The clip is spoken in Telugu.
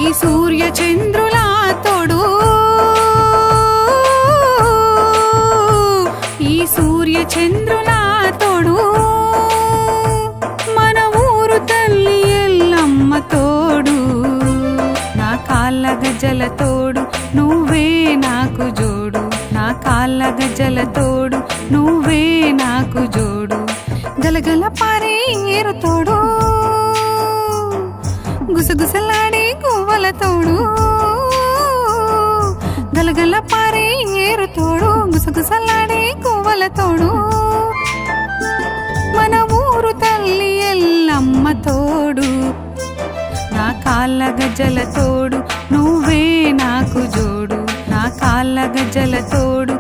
ఈ సూర్య చంద్రుల తోడు, ఈ సూర్య చంద్రుల తోడు, మన ఊరు తల్లి ఎల్లమ్మ తోడు, నా కాళ్ళ గజ్జల తోడు నువ్వే నాకు జోడు, నా కాళ్ళ గజ్జల తోడు నువ్వే నాకు జోడు. గలగల పారే ఏరు తోడు, గుసగుసలాడే గువ్వల తోడు, గలగల పారే ఏరు తోడు, గుసగుసలాడే గువ్వల తోడు, మన ఊరు తల్లి ఎల్లమ్మ తోడు, నా కాళ్ళ గజ్జల తోడు నువ్వే నాకు జోడు, నా కాళ్ళ గజ్జల తోడు